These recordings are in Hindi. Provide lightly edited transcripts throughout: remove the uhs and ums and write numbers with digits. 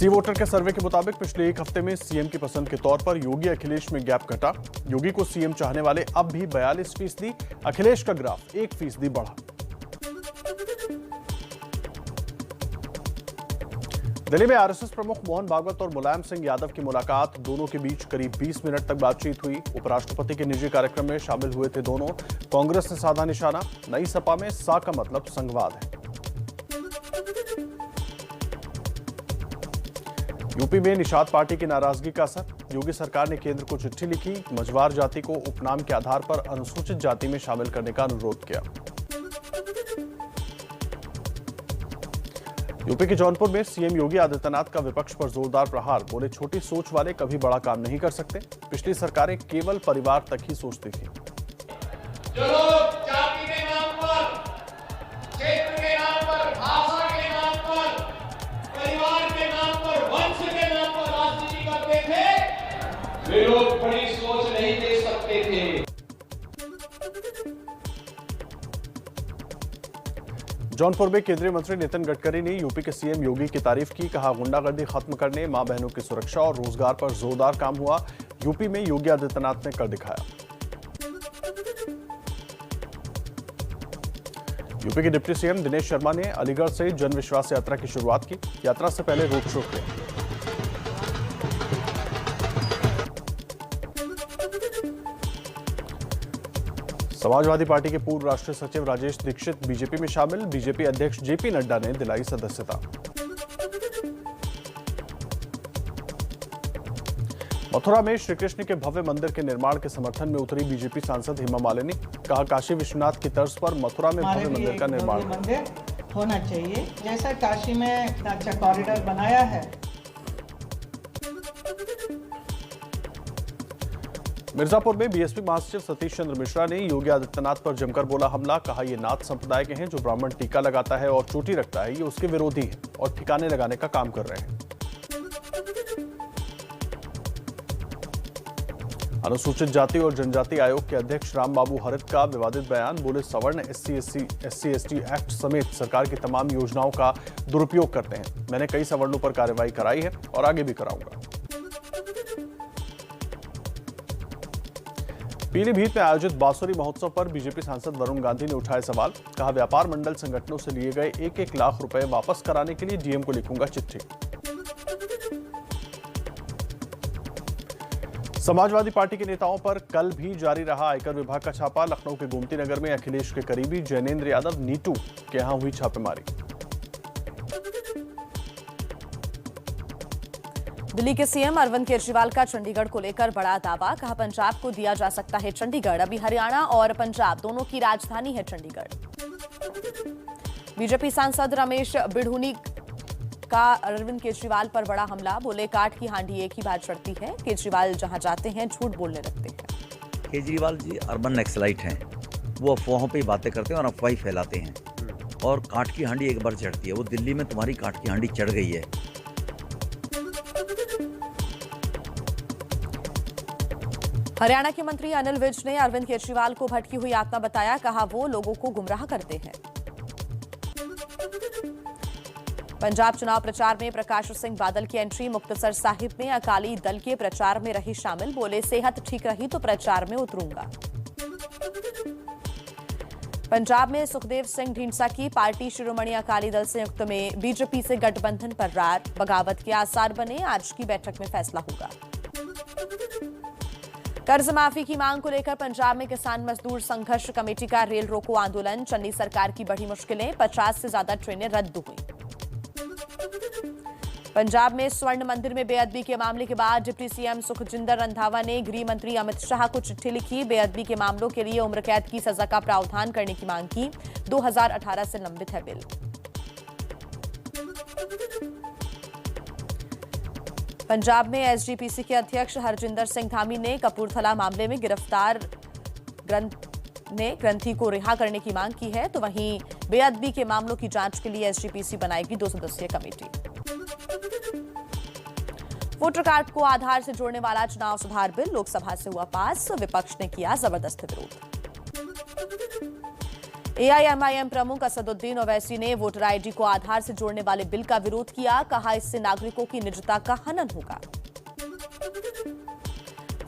सी वोटर के सर्वे के मुताबिक पिछले एक हफ्ते में सीएम की पसंद के तौर पर योगी अखिलेश में गैप घटा। योगी को सीएम चाहने वाले अब भी 42%, अखिलेश का ग्राफ 1% बढ़ा। दिल्ली में आरएसएस प्रमुख मोहन भागवत और मुलायम सिंह यादव की मुलाकात, दोनों के बीच करीब 20 मिनट तक बातचीत हुई। उपराष्ट्रपति के निजी कार्यक्रम में शामिल हुए थे दोनों। कांग्रेस ने साधा निशाना, नई सपा में सा का मतलब संघवाद है। यूपी में निषाद पार्टी की नाराजगी का असर, योगी सरकार ने केंद्र को चिट्ठी लिखी, मझवार जाति को उपनाम के आधार पर अनुसूचित जाति में शामिल करने का अनुरोध किया। यूपी के जौनपुर में सीएम योगी आदित्यनाथ का विपक्ष पर जोरदार प्रहार, बोले छोटी सोच वाले कभी बड़ा काम नहीं कर सकते। पिछली सरकारें केवल परिवार तक ही सोचती थी। जो लोग जाति के नाम पर, क्षेत्र के नाम पर, भाषा के नाम पर, परिवार के नाम पर, वंश के नाम पर राजनीति करते थे, वे लोग बड़ी सोच नहीं दे सकते थे। जौनपुर में केंद्रीय मंत्री नितिन गडकरी ने यूपी के सीएम योगी की तारीफ की। कहा, गुंडागर्दी खत्म करने, मां बहनों की सुरक्षा और रोजगार पर जोरदार काम हुआ। यूपी में योगी आदित्यनाथ ने कर दिखाया। यूपी के डिप्टी सीएम दिनेश शर्मा ने अलीगढ़ से जन विश्वास यात्रा की शुरुआत की। यात्रा से पहले रोड शो किया। समाजवादी पार्टी के पूर्व राष्ट्रीय सचिव राजेश दीक्षित बीजेपी में शामिल। बीजेपी अध्यक्ष जेपी नड्डा ने दिलाई सदस्यता। मथुरा में श्रीकृष्ण के भव्य मंदिर के निर्माण के समर्थन में उतरी बीजेपी सांसद हेमा मालिनी। कहा, काशी विश्वनाथ की तर्ज पर मथुरा में भव्य मंदिर का निर्माण होना चाहिए, जैसा काशी में इतना अच्छा कॉरिडोर बनाया है। मिर्जापुर में बीएसपी महासचिव सतीश चंद्र मिश्रा ने योगी आदित्यनाथ पर जमकर बोला हमला। कहा, ये नाथ संप्रदाय के हैं, जो ब्राह्मण टीका लगाता है और चोटी रखता है, ये उसके विरोधी है और ठिकाने लगाने का काम कर रहे हैं। अनुसूचित जाति और जनजाति आयोग के अध्यक्ष राम बाबू हरित का विवादित बयान, बोले सवर्ण एससी/एसटी एक्ट समेत सरकार की तमाम योजनाओं का दुरुपयोग करते हैं। मैंने कई सवर्णों पर कार्रवाई कराई है और आगे भी कराऊंगा। पीलीभीत में आयोजित बांसुरी महोत्सव पर बीजेपी सांसद वरुण गांधी ने उठाए सवाल। कहा, व्यापार मंडल संगठनों से लिए गए 1-1 लाख रुपए वापस कराने के लिए डीएम को लिखूंगा चिट्ठी। समाजवादी पार्टी के नेताओं पर कल भी जारी रहा आयकर विभाग का छापा। लखनऊ के गोमती नगर में अखिलेश के करीबी जैनेन्द्र यादव नीटू के यहां हुई छापेमारी। दिल्ली के सीएम अरविंद केजरीवाल का चंडीगढ़ को लेकर बड़ा दावा। कहा, पंजाब को दिया जा सकता है चंडीगढ़। अभी हरियाणा और पंजाब दोनों की राजधानी है चंडीगढ़। बीजेपी सांसद रमेश बिढ़ूनी का अरविंद केजरीवाल पर बड़ा हमला। बोले, काठ की हांडी एक ही बार चढ़ती है। केजरीवाल जहां जाते हैं झूठ बोलने लगते हैं। केजरीवाल जी अर्बन नक्सलाइट हैं, वो अफवाहों पे बातें करते हैं और अफवाही फैलाते हैं। और काठ की हांडी एक बार चढ़ती है, वो दिल्ली में तुम्हारी काठ की हांडी चढ़ गई है। हरियाणा के मंत्री अनिल विज ने अरविंद केजरीवाल को भटकी हुई आत्मा बताया। कहा, वो लोगों को गुमराह करते हैं। पंजाब चुनाव प्रचार में प्रकाश सिंह बादल की एंट्री। मुक्तसर साहिब में अकाली दल के प्रचार में रही शामिल। बोले, सेहत ठीक रही तो प्रचार में उतरूंगा। पंजाब में सुखदेव सिंह ढींढसा की पार्टी शिरोमणि अकाली दल संयुक्त में बीजेपी से गठबंधन पर रार। बगावत के आसार बने, आज की बैठक में फैसला होगा। कर्ज माफी की मांग को लेकर पंजाब में किसान मजदूर संघर्ष कमेटी का रेल रोको आंदोलन। चन्नी सरकार की बढ़ी मुश्किलें, 50 से ज्यादा ट्रेनें रद्द हुई। पंजाब में स्वर्ण मंदिर में बेअदबी के मामले के बाद डिप्टी सीएम सुखजिंदर रंधावा ने गृह मंत्री अमित शाह को चिट्ठी लिखी। बेअदबी के मामलों के लिए उम्र कैद की सजा का प्रावधान करने की मांग की। 2018 से लंबित है बिल। पंजाब में एसजीपीसी के अध्यक्ष हरजिंदर सिंह धामी ने कपूरथला मामले में गिरफ्तार ग्रंथी को रिहा करने की मांग की है। तो वहीं बेअदबी के मामलों की जांच के लिए एसजीपीसी बनाएगी 2 सदस्यीय कमेटी। वोटर कार्ड को आधार से जोड़ने वाला चुनाव सुधार बिल लोकसभा से हुआ पास। विपक्ष ने किया जबरदस्त विरोध। एआईएमआईएम प्रमुख असदुद्दीन ओवैसी ने वोटर आईडी को आधार से जोड़ने वाले बिल का विरोध किया। कहा, इससे नागरिकों की निजता का हनन होगा।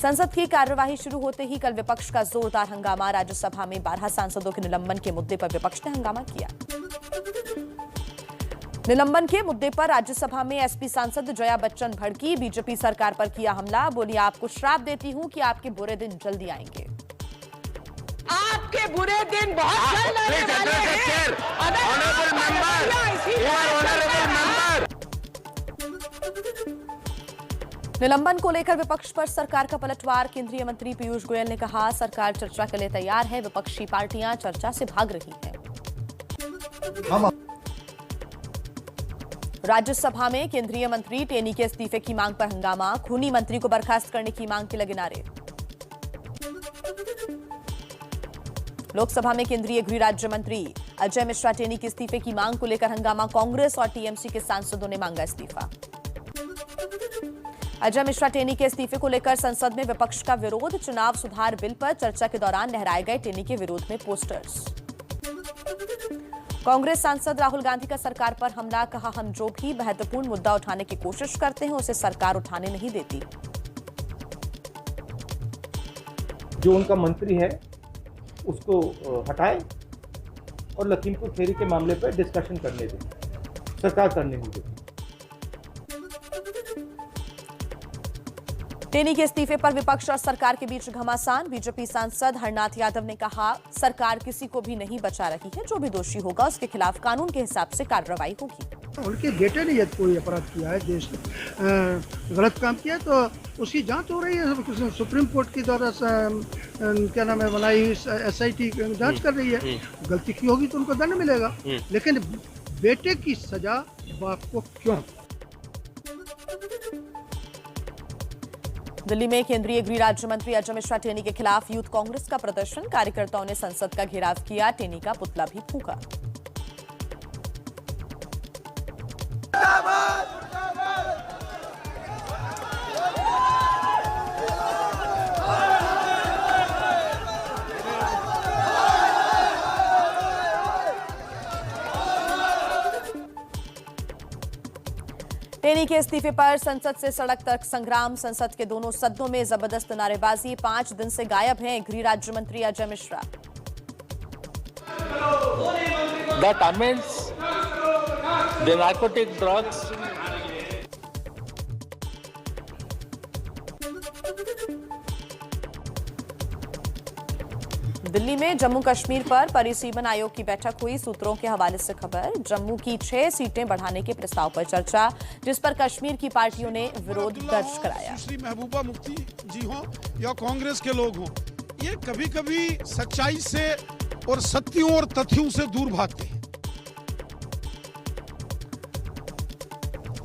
संसद की कार्यवाही शुरू होते ही कल विपक्ष का जोरदार हंगामा। राज्यसभा में 12 सांसदों के निलंबन के मुद्दे पर विपक्ष ने हंगामा किया। निलंबन के मुद्दे पर राज्यसभा में एसपी सांसद जया बच्चन भड़की। बीजेपी सरकार पर किया हमला। बोली, आपको श्राप देती हूं कि आपके बुरे दिन जल्दी आएंगे। आपके बुरे दिन बहुत जल्द आने वाले हैं। निलंबन को लेकर विपक्ष पर सरकार का पलटवार। केंद्रीय मंत्री पीयूष गोयल ने कहा, सरकार चर्चा के लिए तैयार है। विपक्षी पार्टियां चर्चा से भाग रही हैं। राज्यसभा में केंद्रीय मंत्री टेनी के इस्तीफे की मांग पर हंगामा। खूनी मंत्री को बर्खास्त करने की मांग के लगे नारे। लोकसभा में केंद्रीय गृह राज्य मंत्री अजय मिश्रा टेनी के इस्तीफे की मांग को लेकर हंगामा। कांग्रेस और टीएमसी के सांसदों ने मांगा इस्तीफा। अजय मिश्रा टेनी के इस्तीफे को लेकर संसद में विपक्ष का विरोध। चुनाव सुधार बिल पर चर्चा के दौरान लहराए गए टेनी के विरोध में पोस्टर्स। कांग्रेस सांसद राहुल गांधी का सरकार पर हमला। कहा, हम जो भी महत्वपूर्ण मुद्दा उठाने की कोशिश करते हैं उसे सरकार उठाने नहीं देती। जो उनका मंत्री है उसको हटाए और लखीमपुर खेरी के मामले पर डिस्कशन करने दें, सरकार करने नहीं देती। टेनी के इस्तीफे पर विपक्ष और सरकार के बीच घमासान। बीजेपी सांसद हरनाथ यादव ने कहा, सरकार किसी को भी नहीं बचा रही है। जो भी दोषी होगा उसके खिलाफ कानून के हिसाब से कार्रवाई होगी। उनके बेटे ने यदि कोई अपराध किया है, देश गलत काम किया तो उसकी जांच हो रही है। सुप्रीम कोर्ट के द्वारा क्या नाम है बनाई SIT जांच कर रही है। गलती की होगी तो उनको दंड मिलेगा, लेकिन बेटे की सजा बाप को क्यों? दिल्ली में केंद्रीय गृह राज्य मंत्री अजय मिश्रा टेनी के खिलाफ यूथ कांग्रेस का प्रदर्शन। कार्यकर्ताओं ने संसद का घेराव किया। टेनी का पुतला भी फूंका। टेनी के इस्तीफे पर संसद से सड़क तक संग्राम। संसद के दोनों सदनों में जबरदस्त नारेबाजी। 5 दिन से गायब हैं गृह राज्य मंत्री Ajay Mishra. That amends the narcotic drugs. Delhi में जम्मू कश्मीर पर परिसीमन आयोग की बैठक हुई। सूत्रों के हवाले से खबर, जम्मू की 6 सीटें बढ़ाने के प्रस्ताव पर चर्चा, जिस पर कश्मीर की पार्टियों ने विरोध दर्ज कराया। श्री महबूबा मुफ्ती जी हो या कांग्रेस के लोग हों, ये कभी कभी सच्चाई से और सत्यों और तथ्यों से दूर भागते हैं।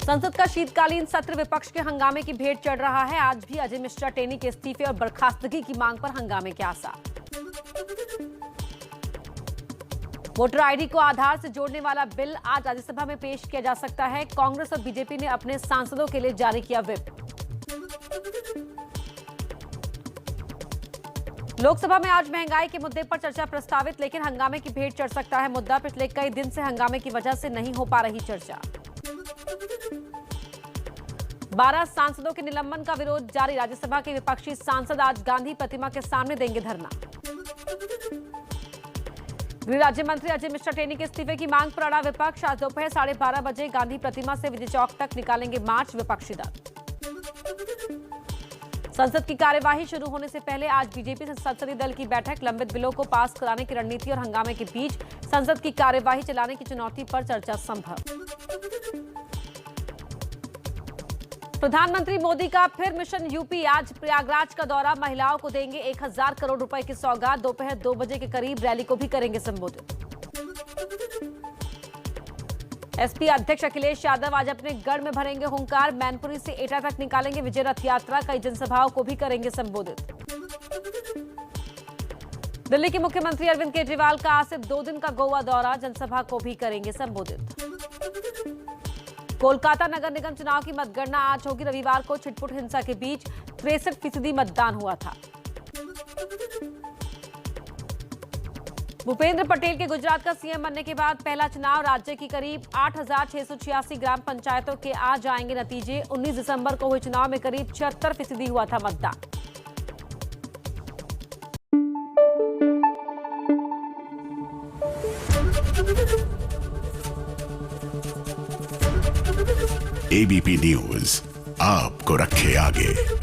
संसद का शीतकालीन सत्र विपक्ष के हंगामे की भेंट चढ़ रहा है। आज भी अजय मिश्रा टेनी के इस्तीफे और बर्खास्तगी की मांग पर हंगामे के आसार। वोटर आईडी को आधार से जोड़ने वाला बिल आज राज्यसभा में पेश किया जा सकता है। कांग्रेस और बीजेपी ने अपने सांसदों के लिए जारी किया व्हिप। लोकसभा में आज महंगाई के मुद्दे पर चर्चा प्रस्तावित, लेकिन हंगामे की भेंट चढ़ सकता है मुद्दा। पिछले कई दिन से हंगामे की वजह से नहीं हो पा रही चर्चा। 12 सांसदों के निलंबन का विरोध जारी। राज्यसभा के विपक्षी सांसद आज गांधी प्रतिमा के सामने देंगे धरना। गृह राज्य मंत्री अजय मिश्रा टेनी के इस्तीफे की मांग पर अड़ा विपक्ष। आज दोपहर 12:30 बजे गांधी प्रतिमा से विजय चौक तक निकालेंगे मार्च विपक्षी दल। संसद की कार्यवाही शुरू होने से पहले आज बीजेपी संसदीय दल की बैठक। लंबित बिलों को पास कराने की रणनीति और हंगामे के बीच संसद की कार्यवाही चलाने की चुनौती पर चर्चा संभव। प्रधानमंत्री मोदी का फिर मिशन यूपी। आज प्रयागराज का दौरा। महिलाओं को देंगे 1000 करोड़ रुपए की सौगात। दोपहर 2 बजे के करीब रैली को भी करेंगे संबोधित। एसपी अध्यक्ष अखिलेश यादव आज अपने गढ़ में भरेंगे हुंकार। मैनपुरी से एटा तक निकालेंगे विजय रथ यात्रा। कई जनसभाओं को भी करेंगे संबोधित। दिल्ली के मुख्यमंत्री अरविंद केजरीवाल का आज से 2 दिन का गोवा दौरा। जनसभा को भी करेंगे संबोधित। कोलकाता नगर निगम चुनाव की मतगणना आज होगी। रविवार को छिटपुट हिंसा के बीच 63% मतदान हुआ था। भूपेंद्र पटेल के गुजरात का सीएम बनने के बाद पहला चुनाव। राज्य की करीब 8,686 ग्राम पंचायतों के आ जाएंगे नतीजे। 19 दिसंबर को हुए चुनाव में करीब 76% हुआ था मतदान। एबीपी न्यूज आपको रखे आगे।